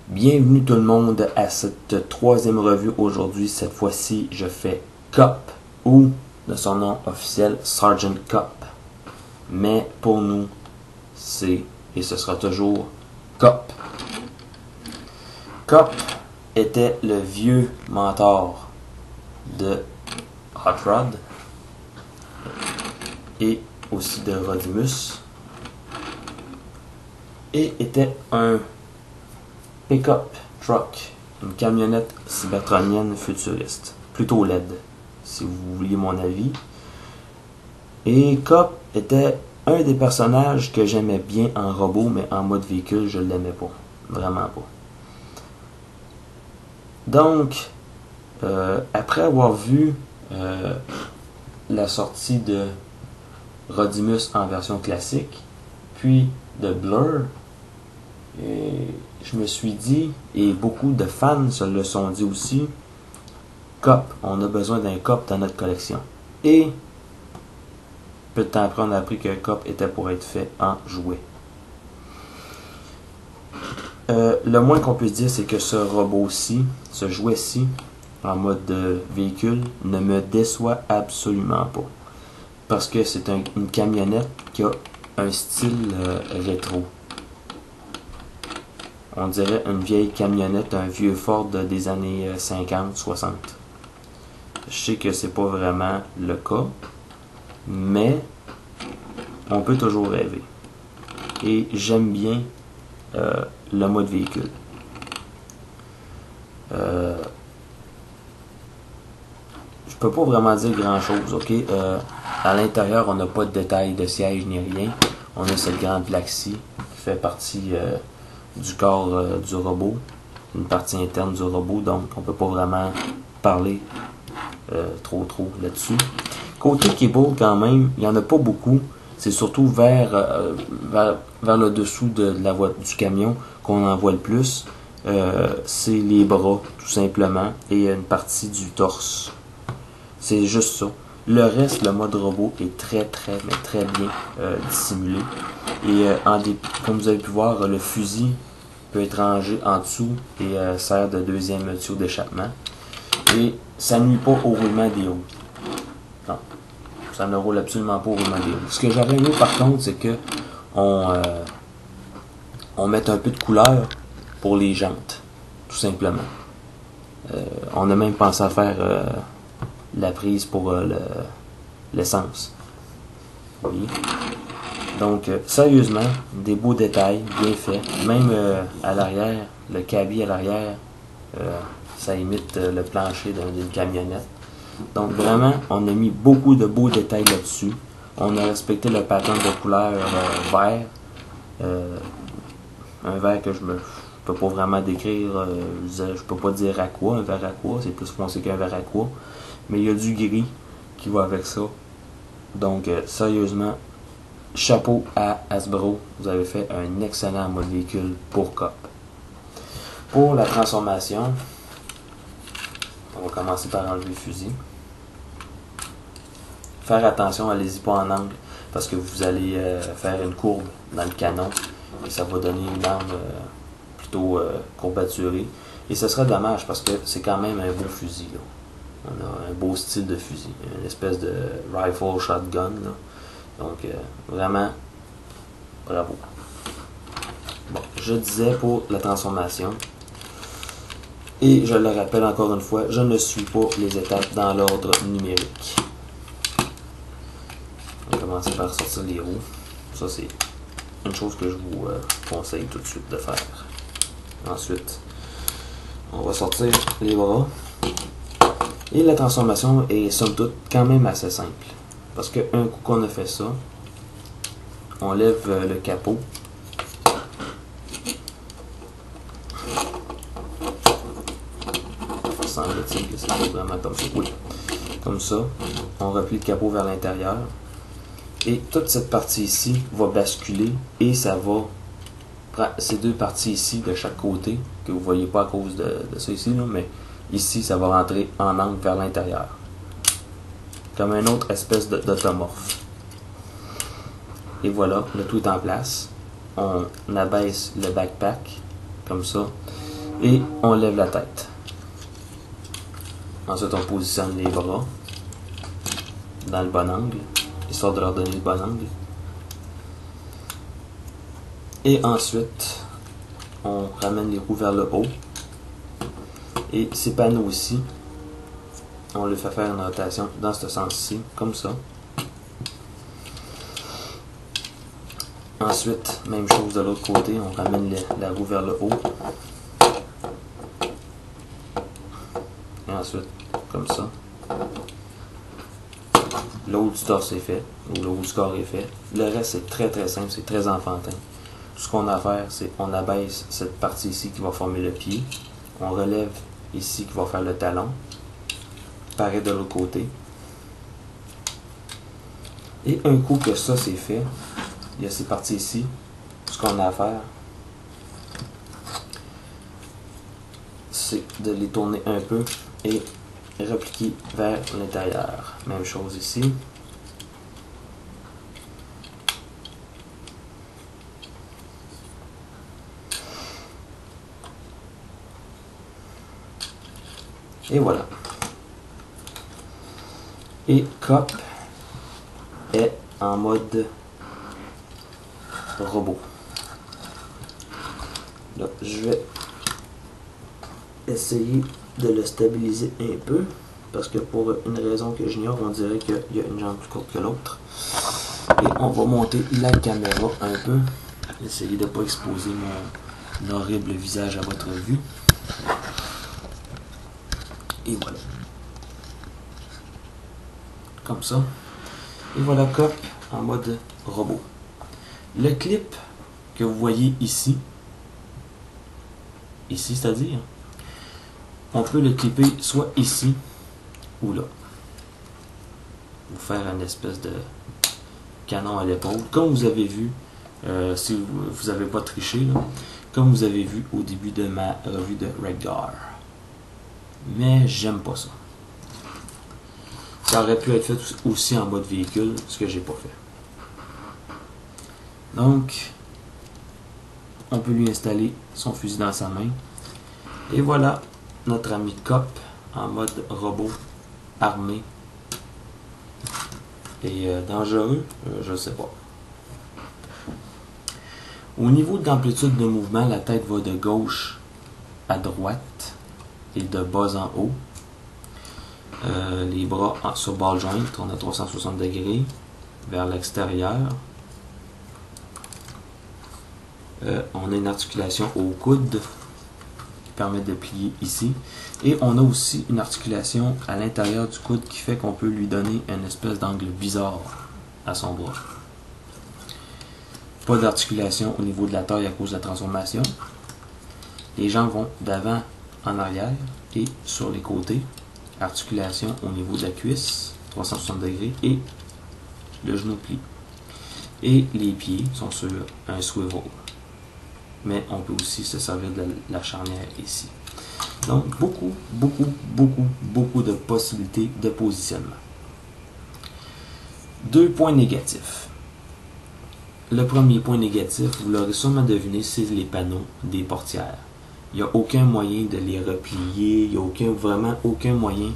Bienvenue tout le monde à cette troisième revue aujourd'hui. Cette fois-ci, je fais Cop, ou de son nom officiel Sergeant Cop. Mais pour nous, c'est et ce sera toujours Cop. Cop était le vieux mentor de Hot Rod et aussi de Rodimus et était un pick-up truck, une camionnette cybertronienne futuriste, plutôt laide, si vous vouliez mon avis. Et Cop était un des personnages que j'aimais bien en robot, mais en mode véhicule, je l'aimais pas, vraiment pas. Donc, après avoir vu la sortie de Rodimus en version classique, puis de Blur, je me suis dit, et beaucoup de fans se le sont dit aussi, Cop, on a besoin d'un Cop dans notre collection. Et peu de temps après, on a appris que Cop était pour être fait en jouet. Le moins qu'on puisse dire, c'est que ce robot-ci, ce jouet-ci, en mode véhicule, ne me déçoit absolument pas. Parce que c'est une camionnette qui a un style rétro. On dirait une vieille camionnette, un vieux Ford des années 50-60. Je sais que c'est pas vraiment le cas, mais on peut toujours rêver. Et j'aime bien le mode véhicule. Je peux pas vraiment dire grand chose, ok? À l'intérieur, on n'a pas de détails de siège ni rien. On a cette grande plaxi qui fait partie du corps du robot, une partie interne du robot, donc on peut pas vraiment parler trop là-dessus. Côté cable, quand même, il y en a pas beaucoup. C'est surtout vers le dessous de la voie du camion qu'on en voit le plus. C'est les bras, tout simplement, et une partie du torse. C'est juste ça. Le reste, le mode robot est très bien dissimulé. Et comme vous avez pu voir, le fusil peut être rangé en dessous et sert de deuxième tuyau d'échappement. Et ça nuit pas au roulement des roues. Non, ça ne roule absolument pas au roulement des roues. Ce que j'aurais aimé par contre, c'est que on mette un peu de couleur pour les jantes, tout simplement. On a même pensé à faire la prise pour l'essence. Oui. Donc, sérieusement, des beaux détails, bien faits. Même à l'arrière, le cabi à l'arrière, ça imite le plancher d'une camionnette. Donc, vraiment, on a mis beaucoup de beaux détails là-dessus. On a respecté le pattern de couleur vert. Un vert que je peux pas vraiment décrire. Je peux pas dire aqua, un vert aqua. C'est plus foncé qu'un vert aqua. Mais il y a du gris qui va avec ça. Donc, sérieusement, chapeau à Hasbro. Vous avez fait un excellent mode véhicule pour Cop. Pour la transformation, on va commencer par enlever le fusil. Faire attention, allez-y pas en angle, parce que vous allez faire une courbe dans le canon et ça va donner une arme plutôt courbaturée. Et ce sera dommage parce que c'est quand même un beau fusil, là. On a un beau style de fusil, une espèce de rifle shotgun, là. Donc vraiment bravo. Bon, je disais pour la transformation, et je le rappelle encore une fois, je ne suis pas les étapes dans l'ordre numérique. On va commencer par sortir les roues. Ça, c'est une chose que je vous conseille tout de suite de faire. Ensuite, on va sortir les bras. Et la transformation est somme toute quand même assez simple. Parce qu'un coup qu'on a fait ça, on lève le capot. Semble-t-il que c'est vraiment comme ça. Oui. Comme ça, on replie le capot vers l'intérieur. Et toute cette partie ici va basculer et ça va prendre ces deux parties ici de chaque côté, que vous ne voyez pas à cause de ça ici, là, mais ici ça va rentrer en angle vers l'intérieur. Comme une autre espèce d'automorphe. Et voilà, le tout est en place. On abaisse le backpack, comme ça. Et on lève la tête. Ensuite, on positionne les bras dans le bon angle, histoire de leur donner le bon angle. Et ensuite, on ramène les roues vers le haut. Et ces panneaux ici, on les fait faire une rotation dans ce sens-ci, comme ça. Ensuite, même chose de l'autre côté, on ramène la roue vers le haut. Et ensuite, comme ça. Le haut du torse est fait, ou le haut du corps est fait. Le reste, c'est très très simple, c'est très enfantin. Tout ce qu'on a à faire, c'est on abaisse cette partie ici qui va former le pied. On relève ici qui va faire le talon. Pareil de l'autre côté. Et un coup que ça c'est fait, il y a ces parties ici. Ce qu'on a à faire, c'est de les tourner un peu et repliquer vers l'intérieur. Même chose ici. Et voilà. Et Cop est en mode robot. Là, je vais essayer de le stabiliser un peu, parce que pour une raison que j'ignore, on dirait qu'il y a une jambe plus courte que l'autre. Et on va monter la caméra un peu, essayer de ne pas exposer mon horrible visage à votre vue. Et voilà. Comme ça. Et voilà Cop en mode robot. Le clip que vous voyez ici, c'est-à-dire, on peut le clipper soit ici ou là. Vous faire une espèce de canon à l'épaule, comme vous avez vu, si vous n'avez pas triché, là, comme vous avez vu au début de ma revue de Redgar. Mais j'aime pas ça. Ça aurait pu être fait aussi en mode véhicule, ce que j'ai pas fait. Donc, on peut lui installer son fusil dans sa main. Et voilà notre ami Cop en mode robot, armé et dangereux, je sais pas. Au niveau de l'amplitude de mouvement, la tête va de gauche à droite et de bas en haut. Les bras sur ball joint, tournent à 360 degrés vers l'extérieur. On a une articulation au coude qui permet de plier ici. Et on a aussi une articulation à l'intérieur du coude qui fait qu'on peut lui donner une espèce d'angle bizarre à son bras. Pas d'articulation au niveau de la taille à cause de la transformation. Les jambes vont d'avant en arrière et sur les côtés. Articulation au niveau de la cuisse, 360 degrés, et le genou plie. Et les pieds sont sur un swivel. Mais on peut aussi se servir de la charnière ici. Donc, beaucoup de possibilités de positionnement. 2 points négatifs. Le premier point négatif, vous l'aurez sûrement deviné, c'est les panneaux des portières. Il n'y a aucun moyen de les replier, il n'y a vraiment aucun moyen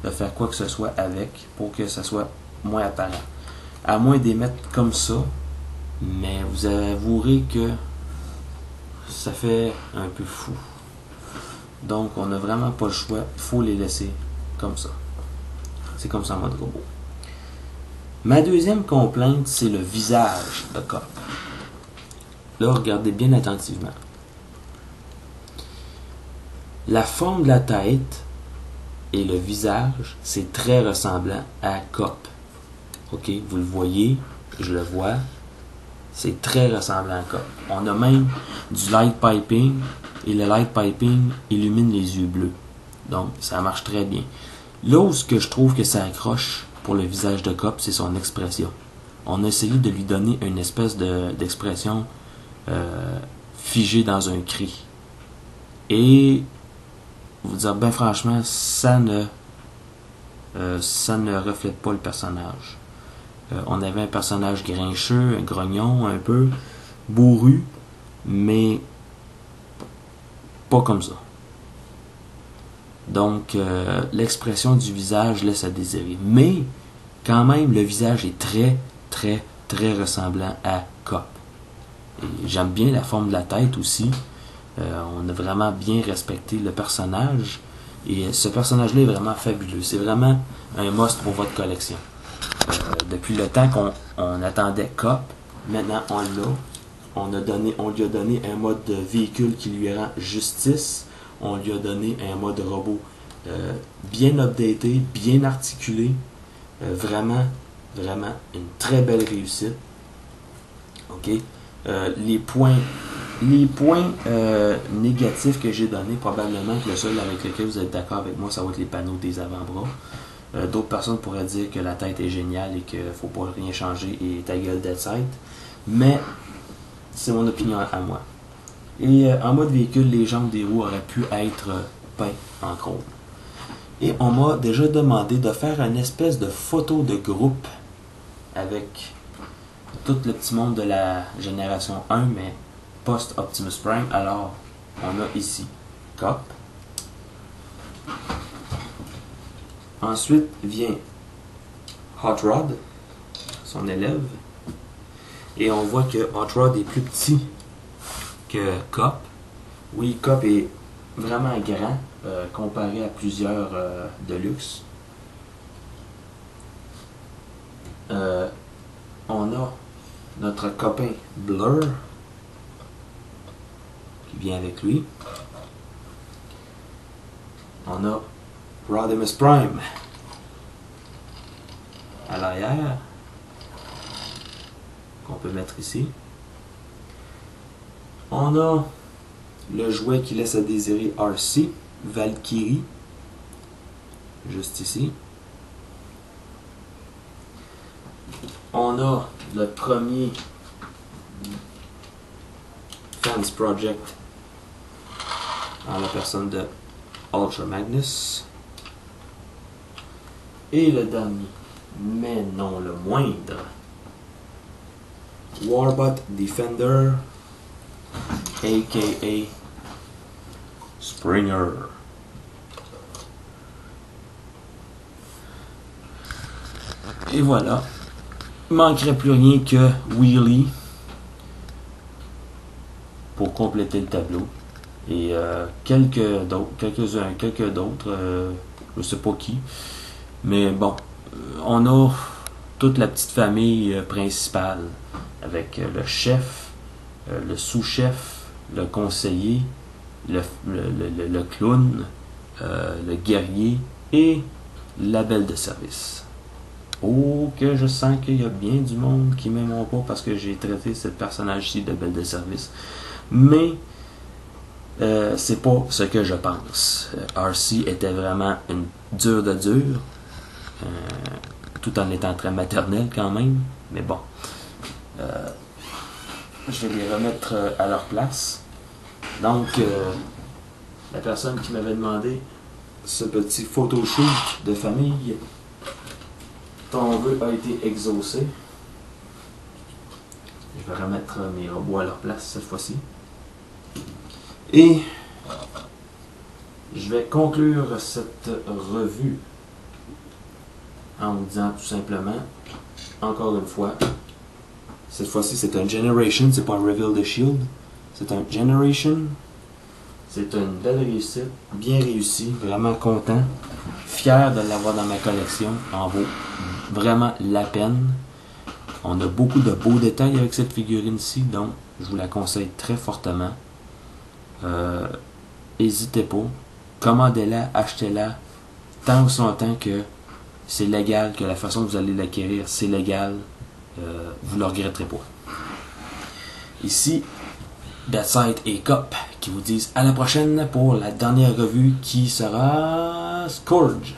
de faire quoi que ce soit avec pour que ça soit moins apparent. À moins de les mettre comme ça, mais vous avouerez que ça fait un peu fou. Donc on n'a vraiment pas le choix, il faut les laisser comme ça. C'est comme ça en mode robot. Ma deuxième complainte, c'est le visage de Cop. Là, regardez bien attentivement. La forme de la tête et le visage, c'est très ressemblant à Cop. Ok, vous le voyez, je le vois. C'est très ressemblant à Cop. On a même du light piping et le light piping illumine les yeux bleus. Donc, ça marche très bien. Là où ce que je trouve que ça accroche pour le visage de Cop, c'est son expression. On a essayé de lui donner une espèce d'expression figée dans un cri. Et vous dire, ben franchement, ça ne reflète pas le personnage. On avait un personnage grincheux, un grognon, un peu bourru, mais pas comme ça. Donc, l'expression du visage laisse à désirer. Mais, quand même, le visage est très, très, très ressemblant à Cop. Et j'aime bien la forme de la tête aussi. On a vraiment bien respecté le personnage. Et ce personnage-là est vraiment fabuleux. C'est vraiment un must pour votre collection. Depuis le temps qu'on attendait Cop, maintenant on l'a. On lui a donné un mode de véhicule qui lui rend justice. On lui a donné un mode robot bien updaté, bien articulé. Vraiment, vraiment une très belle réussite. OK? Les points négatifs que j'ai donnés, probablement que le seul avec lequel vous êtes d'accord avec moi, ça va être les panneaux des avant-bras. D'autres personnes pourraient dire que la tête est géniale et qu'il ne faut pas rien changer et ta gueule Dead Sight. Mais c'est mon opinion à moi. Et en mode véhicule, les jambes des roues auraient pu être peintes en chrome. Et on m'a déjà demandé de faire une espèce de photo de groupe avec tout le petit monde de la génération 1, mais post-Optimus Prime. Alors, on a ici Cop. Ensuite vient Hot Rod, son élève. Et on voit que Hot Rod est plus petit que Cop. Oui, Cop est vraiment grand comparé à plusieurs de luxe. On a notre copain Blur qui vient avec lui. On a Rodimus Prime à l'arrière qu'on peut mettre ici. On a le jouet qui laisse à désirer RC, Valkyrie, juste ici. On a le premier Fans Project en la personne de Ultra Magnus. Et le dernier, mais non le moindre, Warbot Defender, a.k.a. Springer. Et voilà. Il manquerait plus rien que Wheelie pour compléter le tableau. Et quelques d'autres, je sais pas qui. Mais bon, on a toute la petite famille principale avec le chef, le sous-chef, le conseiller, le clown, le guerrier et la belle de service. Oh, que je sens qu'il y a bien du monde qui m'aimeront pas parce que j'ai traité ce personnage-ci de belle de service. Mais c'est pas ce que je pense. RC était vraiment une dure de dur, tout en étant très maternelle quand même. Mais bon, je vais les remettre à leur place. Donc, la personne qui m'avait demandé ce petit photoshoot de famille, ton vœu a été exaucé. Je vais remettre mes robots à leur place cette fois-ci. Et je vais conclure cette revue en vous disant tout simplement, encore une fois, cette fois-ci c'est un Generation, c'est pas un Reveal the Shield, c'est un Generation. C'est une belle réussite, bien réussi, vraiment content, fier de l'avoir dans ma collection, en vaut vraiment la peine. On a beaucoup de beaux détails avec cette figurine-ci, donc je vous la conseille très fortement. N'hésitez pas, commandez-la, achetez-la, tant ou son temps que c'est légal, que la façon que vous allez l'acquérir, c'est légal, vous ne le regretterez pas. Ici, Dead Sight et Cop qui vous disent à la prochaine pour la dernière revue qui sera Scourge.